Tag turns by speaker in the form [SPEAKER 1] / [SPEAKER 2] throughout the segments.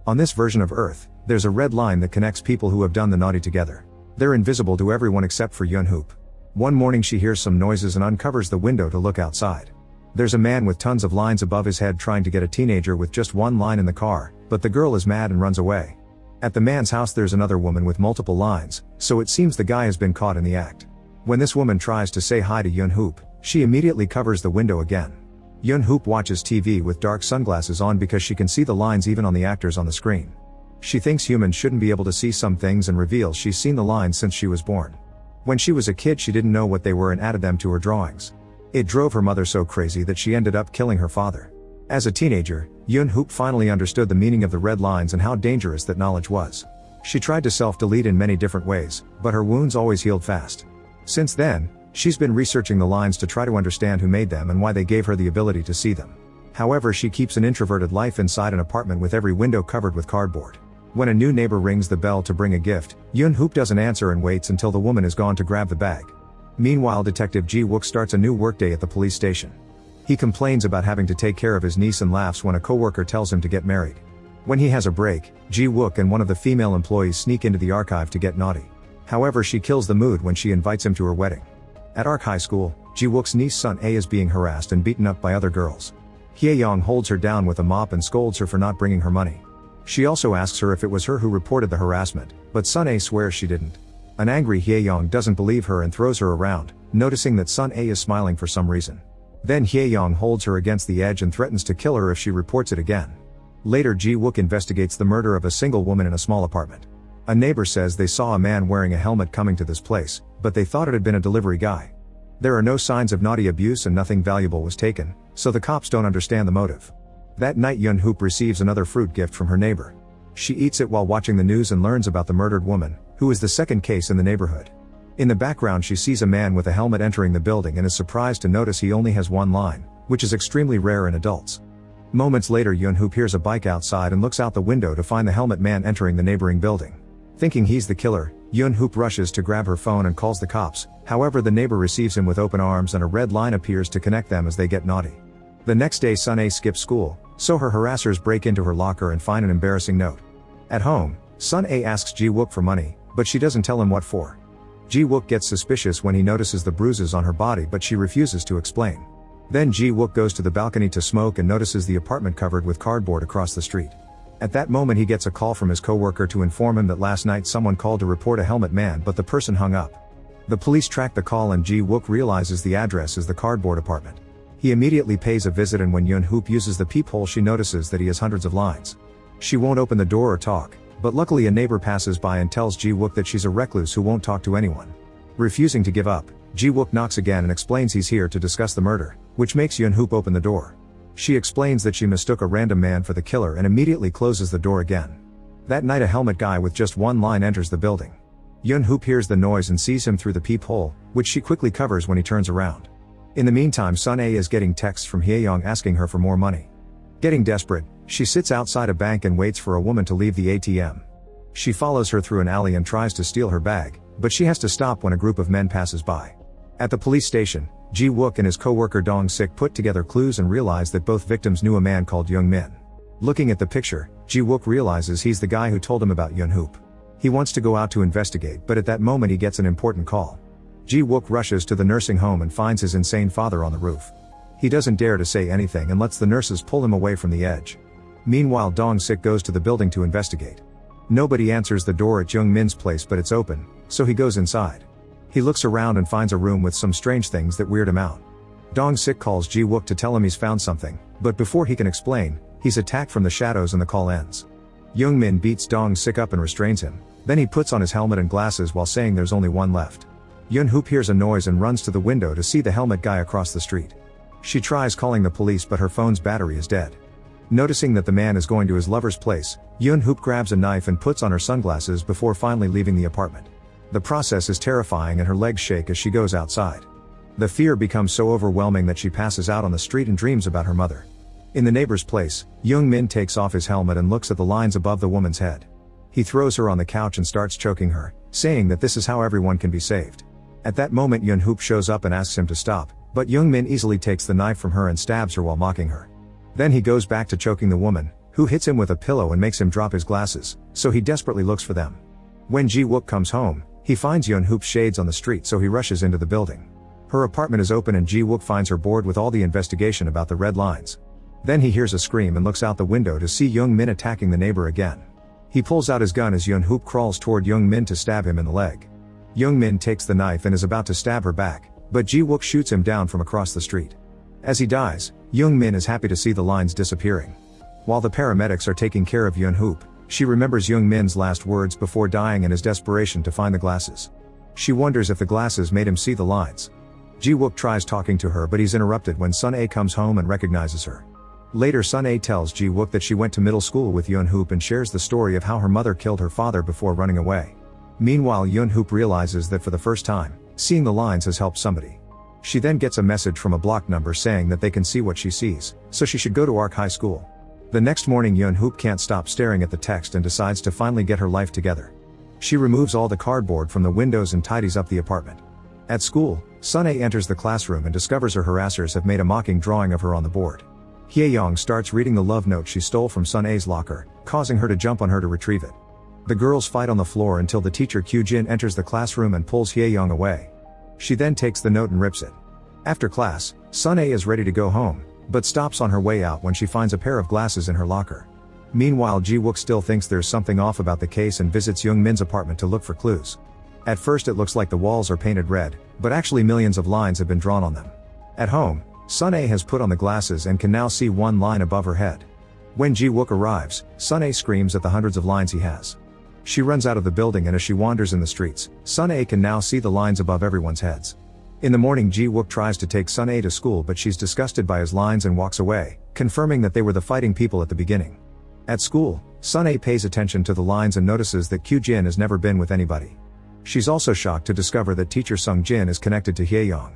[SPEAKER 1] On this version of Earth, there's a red line that connects people who have done the naughty together. They're invisible to everyone except for Yoon-hoop. One morning she hears some noises and uncovers the window to look outside. There's a man with tons of lines above his head trying to get a teenager with just one line in the car, but the girl is mad and runs away. At the man's house there's another woman with multiple lines, so it seems the guy has been caught in the act. When this woman tries to say hi to Yoon-hoop, she immediately covers the window again. Yoon-hoop watches TV with dark sunglasses on because she can see the lines even on the actors on the screen. She thinks humans shouldn't be able to see some things and reveals she's seen the lines since she was born. When she was a kid she didn't know what they were and added them to her drawings. It drove her mother so crazy that she ended up killing her father. As a teenager, Yoon-hoop finally understood the meaning of the red lines and how dangerous that knowledge was. She tried to self-delete in many different ways, but her wounds always healed fast. Since then, she's been researching the lines to try to understand who made them and why they gave her the ability to see them. However, she keeps an introverted life inside an apartment with every window covered with cardboard. When a new neighbor rings the bell to bring a gift, Yoon-hoop doesn't answer and waits until the woman is gone to grab the bag. Meanwhile, Detective Ji-wook starts a new workday at the police station. He complains about having to take care of his niece and laughs when a coworker tells him to get married. When he has a break, Ji-wook and one of the female employees sneak into the archive to get naughty. However, she kills the mood when she invites him to her wedding. At Ark High School, Ji-wook's niece Sun-a is being harassed and beaten up by other girls. Hye-young holds her down with a mop and scolds her for not bringing her money. She also asks her if it was her who reported the harassment, but Sun-a swears she didn't. An angry Hye-young doesn't believe her and throws her around, noticing that Sun-a is smiling for some reason. Then Hye-young holds her against the edge and threatens to kill her if she reports it again. Later, Ji-wook investigates the murder of a single woman in a small apartment. A neighbor says they saw a man wearing a helmet coming to this place, but they thought it had been a delivery guy. There are no signs of naughty abuse and nothing valuable was taken, so the cops don't understand the motive. That night Yoon-hoop receives another fruit gift from her neighbor. She eats it while watching the news and learns about the murdered woman, who is the second case in the neighborhood. In the background she sees a man with a helmet entering the building and is surprised to notice he only has one line, which is extremely rare in adults. Moments later Yoon-hoop hears a bike outside and looks out the window to find the helmet man entering the neighboring building. Thinking he's the killer, Yoon-hoop rushes to grab her phone and calls the cops, however the neighbor receives him with open arms and a red line appears to connect them as they get naughty. The next day Sun-a skips school, so her harassers break into her locker and find an embarrassing note. At home, Sun-a asks Ji-wook for money, but she doesn't tell him what for. Ji-wook gets suspicious when he notices the bruises on her body but she refuses to explain. Then Ji-wook goes to the balcony to smoke and notices the apartment covered with cardboard across the street. At that moment he gets a call from his coworker to inform him that last night someone called to report a helmet man but the person hung up. The police track the call and Ji-wook realizes the address is the cardboard apartment. He immediately pays a visit and when Yoon-hoop uses the peephole she notices that he has hundreds of lines. She won't open the door or talk, but luckily a neighbor passes by and tells Ji-wook that she's a recluse who won't talk to anyone. Refusing to give up, Ji-wook knocks again and explains he's here to discuss the murder, which makes Yoon-hoop open the door. She explains that she mistook a random man for the killer and immediately closes the door again. That night a helmet guy with just one line enters the building. Yoon-hoop hears the noise and sees him through the peephole, which she quickly covers when he turns around. In the meantime Sun-a is getting texts from Hye-young asking her for more money. Getting desperate, she sits outside a bank and waits for a woman to leave the ATM. She follows her through an alley and tries to steal her bag, but she has to stop when a group of men passes by. At the police station, Ji-wook and his co-worker Dong-sik put together clues and realize that both victims knew a man called Young-min. Looking at the picture, Ji-wook realizes he's the guy who told him about Yoon-hoop. He wants to go out to investigate but at that moment he gets an important call. Ji-wook rushes to the nursing home and finds his insane father on the roof. He doesn't dare to say anything and lets the nurses pull him away from the edge. Meanwhile Dong-sik goes to the building to investigate. Nobody answers the door at Young-min's place but it's open, so he goes inside. He looks around and finds a room with some strange things that weird him out. Dong-sik calls Ji-wook to tell him he's found something, but before he can explain, he's attacked from the shadows and the call ends. Young-min beats Dong-sik up and restrains him, then he puts on his helmet and glasses while saying there's only one left. Yoon-hoop hears a noise and runs to the window to see the helmet guy across the street. She tries calling the police but her phone's battery is dead. Noticing that the man is going to his lover's place, Yoon-hoop grabs a knife and puts on her sunglasses before finally leaving the apartment. The process is terrifying and her legs shake as she goes outside. The fear becomes so overwhelming that she passes out on the street and dreams about her mother. In the neighbor's place, Young-min takes off his helmet and looks at the lines above the woman's head. He throws her on the couch and starts choking her, saying that this is how everyone can be saved. At that moment Yoon-hoop shows up and asks him to stop, but Young-min easily takes the knife from her and stabs her while mocking her. Then he goes back to choking the woman, who hits him with a pillow and makes him drop his glasses, so he desperately looks for them. When Ji-wook comes home, he finds Yeon-hoop's shades on the street, so he rushes into the building. Her apartment is open and Ji-wook finds her bored with all the investigation about the red lines. Then he hears a scream and looks out the window to see Young-min attacking the neighbor again. He pulls out his gun as Yeon-hoop crawls toward Young-min to stab him in the leg. Young-min takes the knife and is about to stab her back, but Ji-wook shoots him down from across the street. As he dies, Young-min is happy to see the lines disappearing. While the paramedics are taking care of Yeon-hoop, she remembers Young-min's last words before dying and his desperation to find the glasses. She wonders if the glasses made him see the lines. Ji-wook tries talking to her but he's interrupted when Sun-ae comes home and recognizes her. Later Sun-ae tells Ji-wook that she went to middle school with Yeon-hoop and shares the story of how her mother killed her father before running away. Meanwhile Yeon-hoop realizes that for the first time, seeing the lines has helped somebody. She then gets a message from a block number saying that they can see what she sees, so she should go to Ark High School. The next morning Yeon-hoop can't stop staring at the text and decides to finally get her life together. She removes all the cardboard from the windows and tidies up the apartment. At school, Sun-ae enters the classroom and discovers her harassers have made a mocking drawing of her on the board. Hye-young starts reading the love note she stole from Sun-ae's locker, causing her to jump on her to retrieve it. The girls fight on the floor until the teacher Kyu-jin enters the classroom and pulls Hye-young away. She then takes the note and rips it. After class, Sun-ae is ready to go home, but stops on her way out when she finds a pair of glasses in her locker. Meanwhile Ji-wook still thinks there's something off about the case and visits Young-min's apartment to look for clues. At first it looks like the walls are painted red, but actually millions of lines have been drawn on them. At home, Sun-ae has put on the glasses and can now see one line above her head. When Ji-wook arrives, Sun-ae screams at the hundreds of lines he has. She runs out of the building and as she wanders in the streets, Sun-ae can now see the lines above everyone's heads. In the morning Ji-wook tries to take Sun-ae to school but she's disgusted by his lines and walks away, confirming that they were the fighting people at the beginning. At school, Sun-ae pays attention to the lines and notices that Kyu-jin has never been with anybody. She's also shocked to discover that teacher Sung-jin is connected to Hye-young.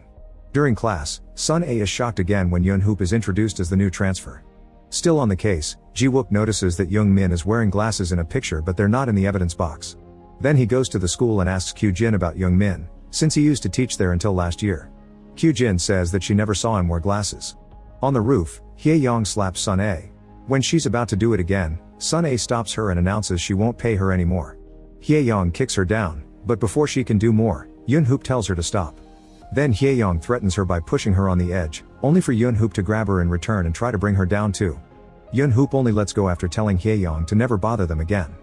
[SPEAKER 1] During class, Sun-ae is shocked again when Yeon-hoop is introduced as the new transfer. Still on the case, Ji-wook notices that Young-min is wearing glasses in a picture but they're not in the evidence box. Then he goes to the school and asks Kyu-jin about Young-min, since he used to teach there until last year. Kyu-jin says that she never saw him wear glasses. On the roof, Hye-young slaps Sun-ae. When she's about to do it again, Sun-ae stops her and announces she won't pay her anymore. Hye-young kicks her down, but before she can do more, Yeon-hoop tells her to stop. Then Hye-young threatens her by pushing her on the edge, only for Yeon-hoop to grab her in return and try to bring her down too. Yeon-hoop only lets go after telling Hye-young to never bother them again.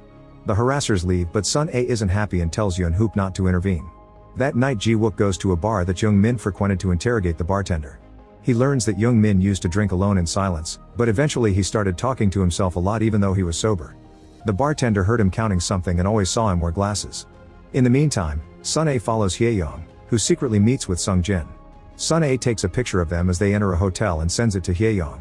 [SPEAKER 1] The harassers leave but Sun-ae isn't happy and tells Yeon-hoop not to intervene. That night Ji-wook goes to a bar that Young-min frequented to interrogate the bartender. He learns that Young-min used to drink alone in silence, but eventually he started talking to himself a lot even though he was sober. The bartender heard him counting something and always saw him wear glasses. In the meantime, Sun-ae follows Hye-young, who secretly meets with Sung-jin. Sun-ae takes a picture of them as they enter a hotel and sends it to Hye-young.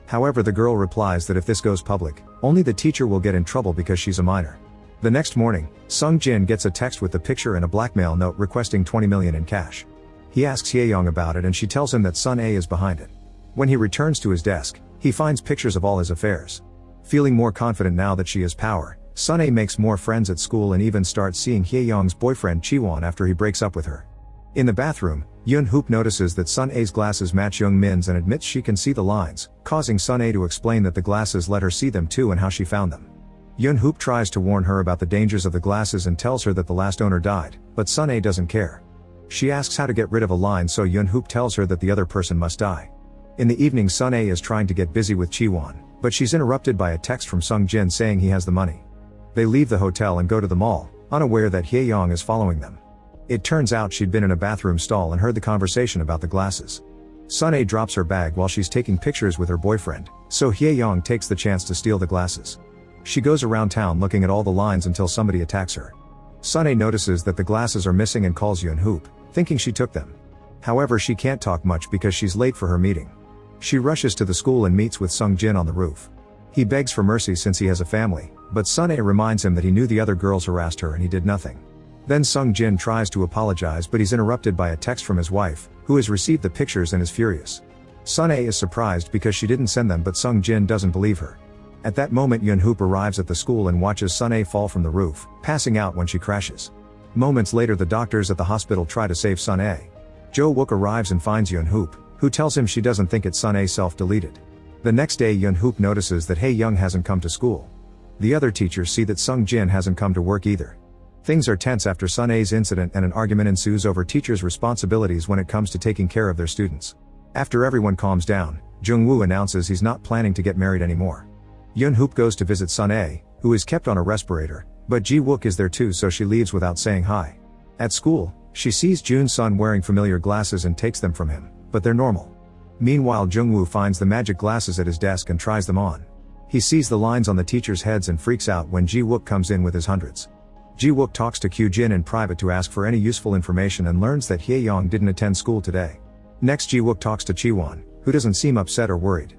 [SPEAKER 1] However, the girl replies that if this goes public, only the teacher will get in trouble because she's a minor. The next morning, Sung-jin gets a text with the picture and a blackmail note requesting 20 million in cash. He asks Hye-young about it and she tells him that Sun-ae is behind it. When he returns to his desk, he finds pictures of all his affairs. Feeling more confident now that she has power, Sun-ae makes more friends at school and even starts seeing Hye-young's boyfriend Chi-won after he breaks up with her. In the bathroom, Yeon-hoop notices that Sun-ae's glasses match Young-min's and admits she can see the lines, causing Sun-ae to explain that the glasses let her see them too and how she found them. Yeon-hoop tries to warn her about the dangers of the glasses and tells her that the last owner died, but Sun-ae doesn't care. She asks how to get rid of a line so Yeon-hoop tells her that the other person must die. In the evening Sun-ae is trying to get busy with Chi-won, but she's interrupted by a text from Sung-jin saying he has the money. They leave the hotel and go to the mall, unaware that Hye-young is following them. It turns out she'd been in a bathroom stall and heard the conversation about the glasses. Sun-ae drops her bag while she's taking pictures with her boyfriend, so Hye-young takes the chance to steal the glasses. She goes around town looking at all the lines until somebody attacks her. Sun-ae notices that the glasses are missing and calls Yeon-hoop, thinking she took them. However, she can't talk much because she's late for her meeting. She rushes to the school and meets with Sung-jin on the roof. He begs for mercy since he has a family, but Sun-ae reminds him that he knew the other girls harassed her and he did nothing. Then Sung-jin tries to apologize but he's interrupted by a text from his wife, who has received the pictures and is furious. Sun-ae is surprised because she didn't send them but Sung-jin doesn't believe her. At that moment Yeon-hoop arrives at the school and watches Sun-ae fall from the roof, passing out when she crashes. Moments later the doctors at the hospital try to save Sun-ae. Jo-wook arrives and finds Yeon-hoop, who tells him she doesn't think it's Sun-ae self-deleted. The next day Yun Hoop notices that Hae Young hasn't come to school. The other teachers see that Sung Jin hasn't come to work either. Things are tense after Sun A's incident and an argument ensues over teachers' responsibilities when it comes to taking care of their students. After everyone calms down, Jung Woo announces he's not planning to get married anymore. Yun Hoop goes to visit Sun A, who is kept on a respirator, but Ji Wook is there too, so she leaves without saying hi. At school, she sees Jun Sun wearing familiar glasses and takes them from him, but they're normal. Meanwhile, Jung Woo finds the magic glasses at his desk and tries them on. He sees the lines on the teachers' heads and freaks out when Ji Wook comes in with his hundreds. Ji Wook talks to Kyu Jin in private to ask for any useful information and learns that Hae Young didn't attend school today. Next, Ji Wook talks to Chi Won, who doesn't seem upset or worried.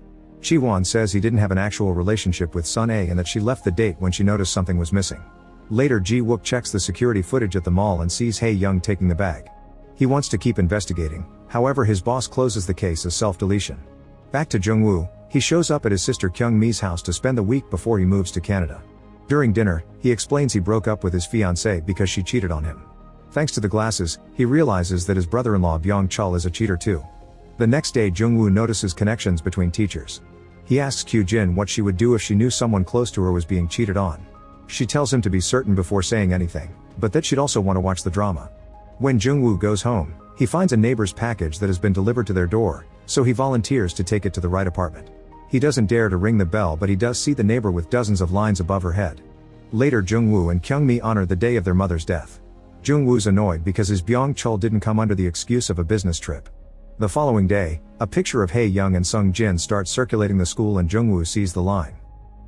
[SPEAKER 1] Chi Won says he didn't have an actual relationship with Sun A and that she left the date when she noticed something was missing. Later, Ji Wook checks the security footage at the mall and sees Hae Young taking the bag. He wants to keep investigating, however his boss closes the case as self-deletion. Back to Jung Woo, he shows up at his sister Kyung Mi's house to spend the week before he moves to Canada. During dinner, he explains he broke up with his fiancée because she cheated on him. Thanks to the glasses, he realizes that his brother-in-law Byung Chul is a cheater too. The next day Jung Woo notices connections between teachers. He asks Kyu Jin what she would do if she knew someone close to her was being cheated on. She tells him to be certain before saying anything, but that she'd also want to watch the drama. When Jung Woo goes home, he finds a neighbor's package that has been delivered to their door, so he volunteers to take it to the right apartment. He doesn't dare to ring the bell, but he does see the neighbor with dozens of lines above her head. Later, Jung Woo and Kyung Mi honor the day of their mother's death. Jung Woo's annoyed because his Byung Chul didn't come under the excuse of a business trip. The following day, a picture of Hae Young and Sung Jin starts circulating the school and Jung Woo sees the line.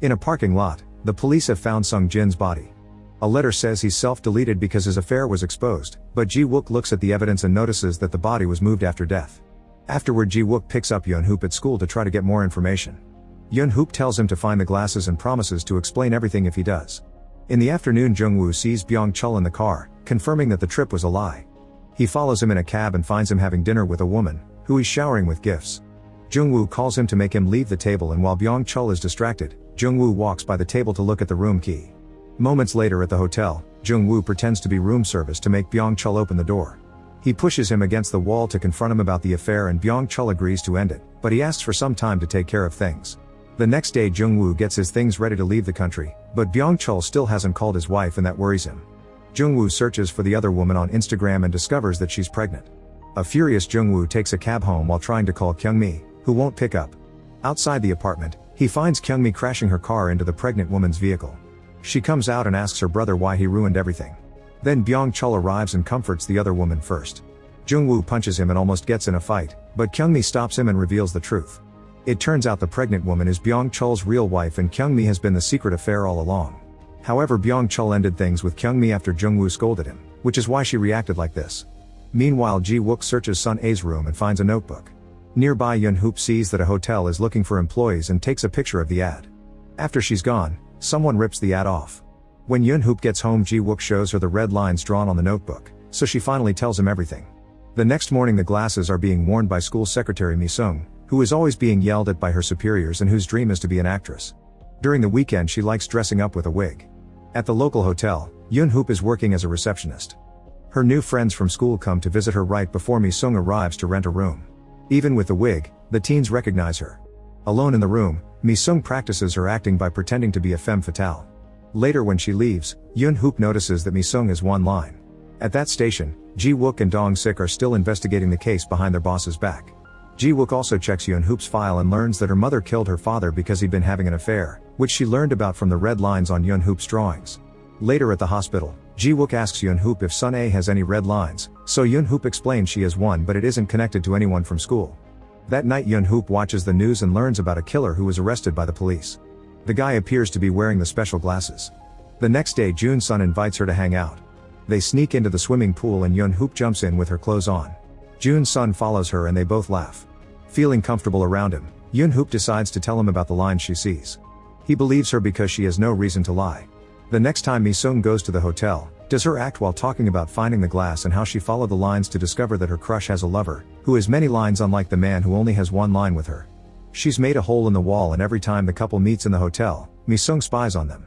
[SPEAKER 1] In a parking lot, the police have found Sung Jin's body. A letter says he's self-deleted because his affair was exposed, but Ji Wook looks at the evidence and notices that the body was moved after death. Afterward, Ji Wook picks up Yun Hoop at school to try to get more information. Yun Hoop tells him to find the glasses and promises to explain everything if he does. In the afternoon, Jung Woo sees Byung Chul in the car, confirming that the trip was a lie. He follows him in a cab and finds him having dinner with a woman, who he's showering with gifts. Jung Woo calls him to make him leave the table, and while Byung Chul is distracted, Jung Woo walks by the table to look at the room key. Moments later at the hotel, Jung Woo pretends to be room service to make Byung Chul open the door. He pushes him against the wall to confront him about the affair, and Byung Chul agrees to end it, but he asks for some time to take care of things. The next day, Jung Woo gets his things ready to leave the country, but Byung Chul still hasn't called his wife, and that worries him. Jung Woo searches for the other woman on Instagram and discovers that she's pregnant. A furious Jung Woo takes a cab home while trying to call Kyung Mi, who won't pick up. Outside the apartment, he finds Kyung Mi crashing her car into the pregnant woman's vehicle. She comes out and asks her brother why he ruined everything. Then Byung Chul arrives and comforts the other woman first. Jung Woo punches him and almost gets in a fight, but Kyung Mi stops him and reveals the truth. It turns out the pregnant woman is Byung Chul's real wife, and Kyung Mi has been the secret affair all along. However, Byung Chul ended things with Kyung Mi after Jung Woo scolded him, which is why she reacted like this. Meanwhile, Ji Wook searches Sun A's room and finds a notebook. Nearby, Yun Hoop sees that a hotel is looking for employees and takes a picture of the ad. After she's gone, someone rips the ad off. When Yun Hoop gets home, Ji Wook shows her the red lines drawn on the notebook, so she finally tells him everything. The next morning, the glasses are being worn by school secretary Mi Sung, who is always being yelled at by her superiors and whose dream is to be an actress. During the weekend, she likes dressing up with a wig. At the local hotel, Yun Hoop is working as a receptionist. Her new friends from school come to visit her right before Mi Sung arrives to rent a room. Even with the wig, the teens recognize her. Alone in the room, Mi Sung practices her acting by pretending to be a femme fatale. Later, when she leaves, Yun Hoop notices that Mi Sung has one line. At that station, Ji Wook and Dong Sik are still investigating the case behind their boss's back. Ji Wook also checks Yun Hoop's file and learns that her mother killed her father because he'd been having an affair, which she learned about from the red lines on Yun Hoop's drawings. Later at the hospital, Ji Wook asks Yun Hoop if Sun A has any red lines, so Yun Hoop explains she has one, but it isn't connected to anyone from school. That night, Yun Hoop watches the news and learns about a killer who was arrested by the police. The guy appears to be wearing the special glasses. The next day, Jun Sun invites her to hang out. They sneak into the swimming pool and Yun Hoop jumps in with her clothes on. Jun Sun follows her and they both laugh. Feeling comfortable around him, Yun Hoop decides to tell him about the lines she sees. He believes her because she has no reason to lie. The next time Mi Sung goes to the hotel, does her act while talking about finding the glass and how she followed the lines to discover that her crush has a lover, who has many lines unlike the man who only has one line with her. She's made a hole in the wall, and every time the couple meets in the hotel, Mi Sung spies on them.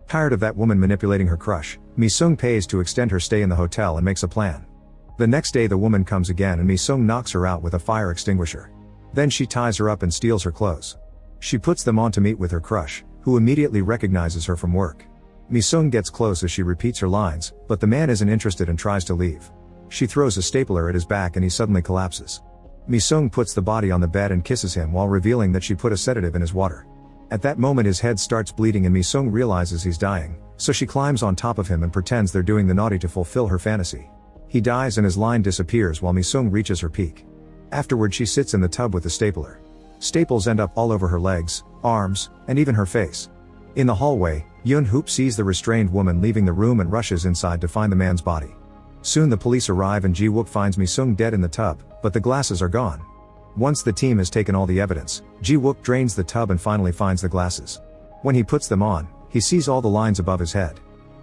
[SPEAKER 1] Tired of that woman manipulating her crush, Mi Sung pays to extend her stay in the hotel and makes a plan. The next day, the woman comes again and Mi Sung knocks her out with a fire extinguisher. Then she ties her up and steals her clothes. She puts them on to meet with her crush, who immediately recognizes her from work. Mi-sung gets close as she repeats her lines, but the man isn't interested and tries to leave. She throws a stapler at his back and he suddenly collapses. Mi-sung puts the body on the bed and kisses him while revealing that she put a sedative in his water. At that moment his head starts bleeding and Mi-sung realizes he's dying, so she climbs on top of him and pretends they're doing the naughty to fulfill her fantasy. He dies and his line disappears while Mi-sung reaches her peak. Afterward she sits in the tub with the stapler. Staples end up all over her legs, arms, and even her face. In the hallway, Yoon-hoop sees the restrained woman leaving the room and rushes inside to find the man's body. Soon the police arrive and Ji-wook finds Mi-sung dead in the tub, but the glasses are gone. Once the team has taken all the evidence, Ji-wook drains the tub and finally finds the glasses. When he puts them on, he sees all the lines above his head.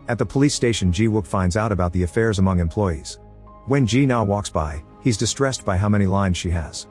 [SPEAKER 1] At the police station Ji-wook finds out about the affairs among employees. When Ji-na walks by, he's distressed by how many lines she has.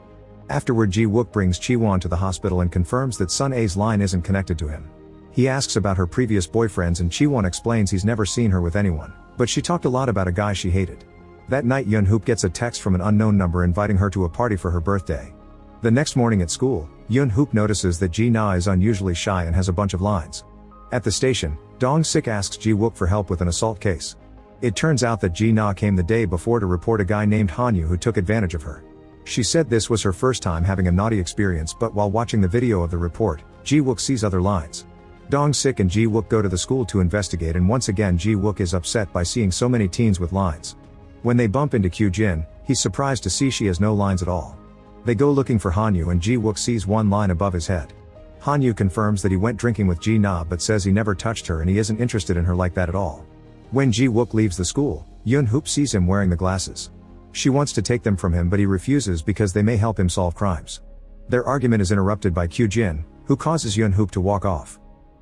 [SPEAKER 1] Afterward Ji-wook brings Chi-won to the hospital and confirms that Sun A's line isn't connected to him. He asks about her previous boyfriends and Chi-won explains he's never seen her with anyone, but she talked a lot about a guy she hated. That night Yoon-hoop gets a text from an unknown number inviting her to a party for her birthday. The next morning at school, Yoon-hoop notices that Ji-na is unusually shy and has a bunch of lines. At the station, Dong-sik asks Ji-wook for help with an assault case. It turns out that Ji-na came the day before to report a guy named Han-yu who took advantage of her. She said this was her first time having a naughty experience, but while watching the video of the report, Ji-wook sees other lines. Dong-sik and Ji-wook go to the school to investigate and once again Ji-wook is upset by seeing so many teens with lines. When they bump into Kyu-jin, he's surprised to see she has no lines at all. They go looking for Han-yu and Ji-wook sees one line above his head. Han-yu confirms that he went drinking with Ji-na but says he never touched her and he isn't interested in her like that at all. When Ji-wook leaves the school, Yoon-hoop sees him wearing the glasses. She wants to take them from him but he refuses because they may help him solve crimes. Their argument is interrupted by Kyu-jin, who causes Yoon-hoop to walk off.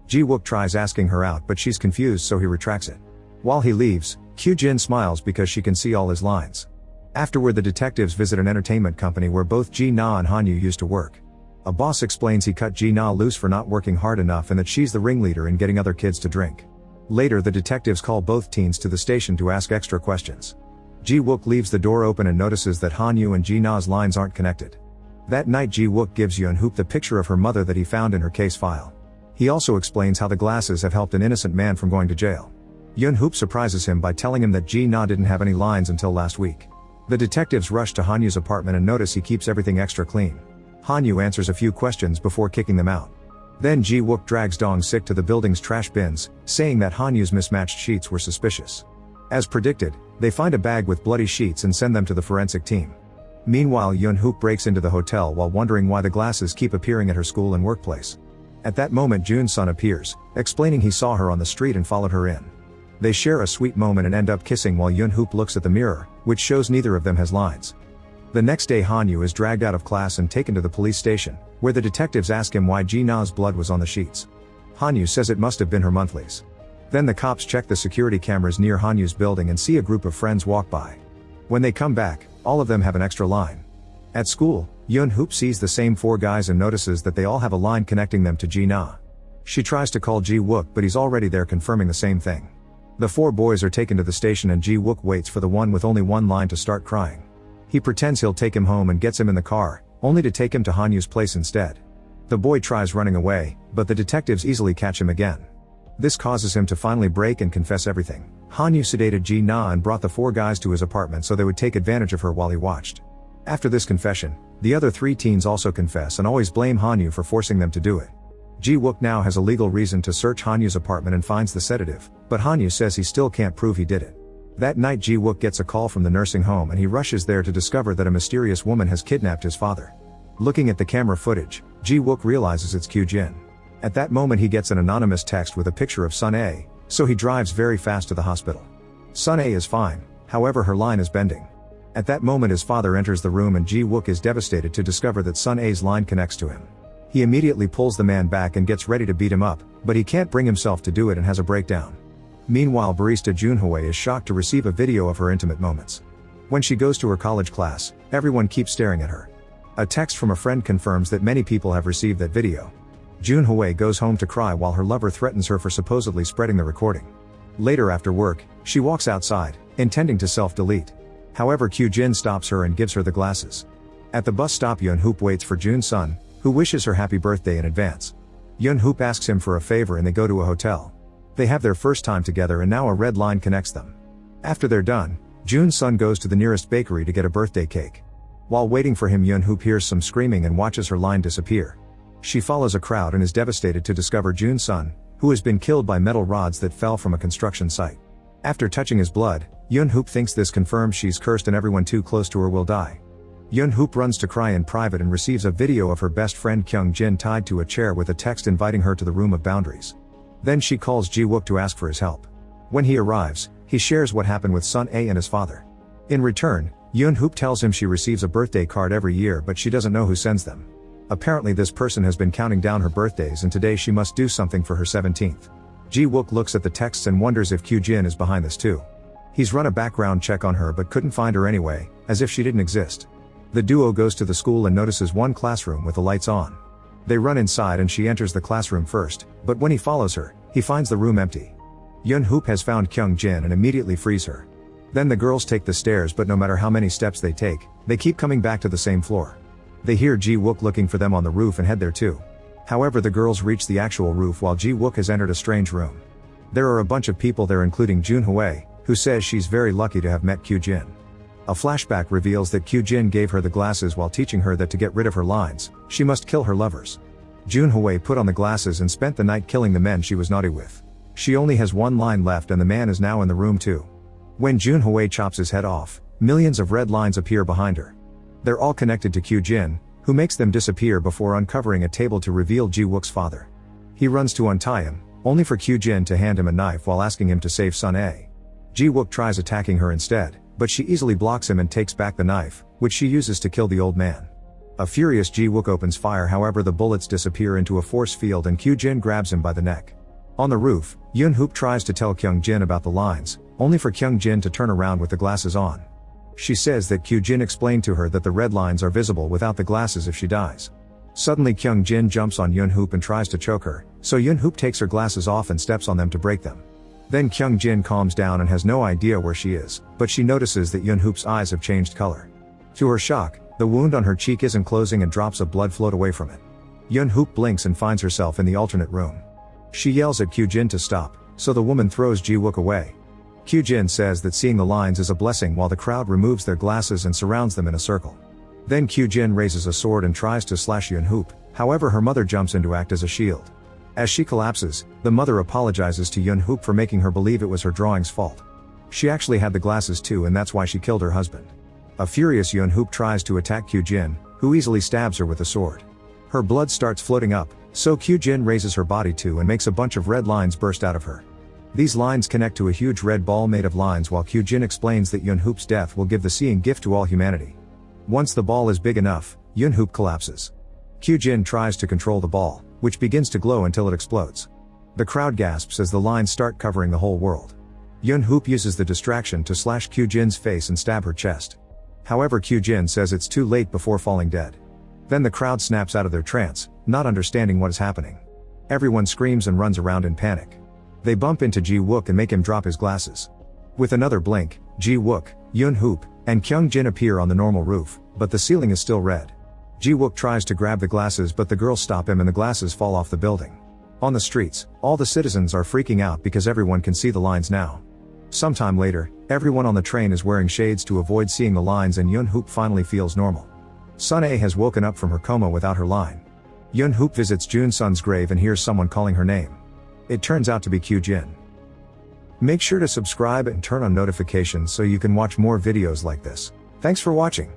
[SPEAKER 1] Ji-wook tries asking her out but she's confused so he retracts it. While he leaves, Kyu-jin smiles because she can see all his lines. Afterward the detectives visit an entertainment company where both Ji-na and Han-yu used to work. A boss explains he cut Ji-na loose for not working hard enough and that she's the ringleader in getting other kids to drink. Later the detectives call both teens to the station to ask extra questions. Ji-wook leaves the door open and notices that Han-yu and Ji-na's lines aren't connected. That night Ji-wook gives Yoon-hoop the picture of her mother that he found in her case file. He also explains how the glasses have helped an innocent man from going to jail. Yoon-hoop surprises him by telling him that Ji-na didn't have any lines until last week. The detectives rush to Han-yu's apartment and notice he keeps everything extra clean. Han-yu answers a few questions before kicking them out. Then Ji-wook drags Dong-sik to the building's trash bins, saying that Han-yu's mismatched sheets were suspicious. As predicted, they find a bag with bloody sheets and send them to the forensic team. Meanwhile Yoon-hoop breaks into the hotel while wondering why the glasses keep appearing at her school and workplace. At that moment Joon-sun appears, explaining he saw her on the street and followed her in. They share a sweet moment and end up kissing while Yoon-hoop looks at the mirror, which shows neither of them has lines. The next day Han-yu is dragged out of class and taken to the police station, where the detectives ask him why Ji-na's blood was on the sheets. Han-yu says it must have been her monthlies. Then the cops check the security cameras near Han-yu's building and see a group of friends walk by. When they come back, all of them have an extra line. At school, Yoon-hoop sees the same four guys and notices that they all have a line connecting them to Ji-na. She tries to call Ji-wook but he's already there confirming the same thing. The four boys are taken to the station and Ji-wook waits for the one with only one line to start crying. He pretends he'll take him home and gets him in the car, only to take him to Han-yu's place instead. The boy tries running away, but the detectives easily catch him again. This causes him to finally break and confess everything. Han-yu sedated Ji-na and brought the four guys to his apartment so they would take advantage of her while he watched. After this confession, the other three teens also confess and always blame Han-yu for forcing them to do it. Ji-wook now has a legal reason to search Han-yu's apartment and finds the sedative, but Han-yu says he still can't prove he did it. That night Ji-wook gets a call from the nursing home and he rushes there to discover that a mysterious woman has kidnapped his father. Looking at the camera footage, Ji-wook realizes it's Kyu-jin. At that moment he gets an anonymous text with a picture of Sun A, so he drives very fast to the hospital. Sun A is fine, however her line is bending. At that moment his father enters the room and Ji-wook is devastated to discover that Sun A's line connects to him. He immediately pulls the man back and gets ready to beat him up, but he can't bring himself to do it and has a breakdown. Meanwhile barista Junhoe is shocked to receive a video of her intimate moments. When she goes to her college class, everyone keeps staring at her. A text from a friend confirms that many people have received that video. Junhoe goes home to cry while her lover threatens her for supposedly spreading the recording. Later after work, she walks outside, intending to self-delete. However Kyu-jin stops her and gives her the glasses. At the bus stop Yoon-hoop waits for Joon-sun, who wishes her happy birthday in advance. Yoon-hoop asks him for a favor and they go to a hotel. They have their first time together and now a red line connects them. After they're done, Joon-sun goes to the nearest bakery to get a birthday cake. While waiting for him, Yoon-hoop hears some screaming and watches her line disappear. She follows a crowd and is devastated to discover Joon-sun, who has been killed by metal rods that fell from a construction site. After touching his blood, Yoon-hoop thinks this confirms she's cursed and everyone too close to her will die. Yoon-hoop runs to cry in private and receives a video of her best friend Kyung-jin tied to a chair with a text inviting her to the room of boundaries. Then she calls Ji-wook to ask for his help. When he arrives, he shares what happened with Sun A and his father. In return, Yoon-hoop tells him she receives a birthday card every year but she doesn't know who sends them. Apparently this person has been counting down her birthdays and today she must do something for her 17th. Ji-wook looks at the texts and wonders if Kyung-jin is behind this too. He's run a background check on her but couldn't find her anyway, as if she didn't exist. The duo goes to the school and notices one classroom with the lights on. They run inside and she enters the classroom first, but when he follows her, he finds the room empty. Yoon-hoop has found Kyung-jin and immediately frees her. Then the girls take the stairs but no matter how many steps they take, they keep coming back to the same floor. They hear Ji-wook looking for them on the roof and head there too. However, the girls reach the actual roof while Ji-wook has entered a strange room. There are a bunch of people there including Jun-hwae, who says she's very lucky to have met Kyung-jin. A flashback reveals that Kyung-jin gave her the glasses while teaching her that to get rid of her lines, she must kill her lovers. Jun-hwae put on the glasses and spent the night killing the men she was naughty with. She only has one line left and the man is now in the room too. When Jun-hwae chops his head off, millions of red lines appear behind her. They're all connected to Kyung-jin, who makes them disappear before uncovering a table to reveal Ji-wook's father. He runs to untie him, only for Kyung-jin to hand him a knife while asking him to save Sun A. Ji-wook tries attacking her instead, but she easily blocks him and takes back the knife, which she uses to kill the old man. A furious Ji-wook opens fire, however the bullets disappear into a force field and Kyung-jin grabs him by the neck. On the roof, Yoon-hoop tries to tell Kyung-jin about the lines, only for Kyung-jin to turn around with the glasses on. She says that Kyung-jin explained to her that the red lines are visible without the glasses if she dies. Suddenly Kyung-jin jumps on Yoon-hoop and tries to choke her, so Yoon-hoop takes her glasses off and steps on them to break them. Then Kyung-jin calms down and has no idea where she is, but she notices that Yoon-hoop's eyes have changed color. To her shock, the wound on her cheek isn't closing and drops of blood float away from it. Yoon-hoop blinks and finds herself in the alternate room. She yells at Kyung-jin to stop, so the woman throws Ji-wook away. Kyung-jin says that seeing the lines is a blessing while the crowd removes their glasses and surrounds them in a circle. Then Kyung-jin raises a sword and tries to slash Yoon-hoop, however her mother jumps in to act as a shield. As she collapses, the mother apologizes to Yoon-hoop for making her believe it was her drawing's fault. She actually had the glasses too and that's why she killed her husband. A furious Yoon-hoop tries to attack Kyung-jin, who easily stabs her with a sword. Her blood starts floating up, so Kyung-jin raises her body too and makes a bunch of red lines burst out of her. These lines connect to a huge red ball made of lines while Kyung-jin explains that Yoon-hoop's death will give the seeing gift to all humanity. Once the ball is big enough, Yoon-hoop collapses. Kyung-jin tries to control the ball, which begins to glow until it explodes. The crowd gasps as the lines start covering the whole world. Yoon-hoop uses the distraction to slash Kyung-jin's face and stab her chest. However, Kyung-jin says it's too late before falling dead. Then the crowd snaps out of their trance, not understanding what is happening. Everyone screams and runs around in panic. They bump into Ji-wook and make him drop his glasses. With another blink, Ji-wook, Yoon-hoop, and Kyung-jin appear on the normal roof, but the ceiling is still red. Ji-wook tries to grab the glasses but the girls stop him and the glasses fall off the building. On the streets, all the citizens are freaking out because everyone can see the lines now. Sometime later, everyone on the train is wearing shades to avoid seeing the lines and Yoon-hoop finally feels normal. Sun A has woken up from her coma without her line. Yoon-hoop visits Joon-sun's grave and hears someone calling her name. It turns out to be Kyung-jin. Make sure to subscribe and turn on notifications so you can watch more videos like this. Thanks for watching.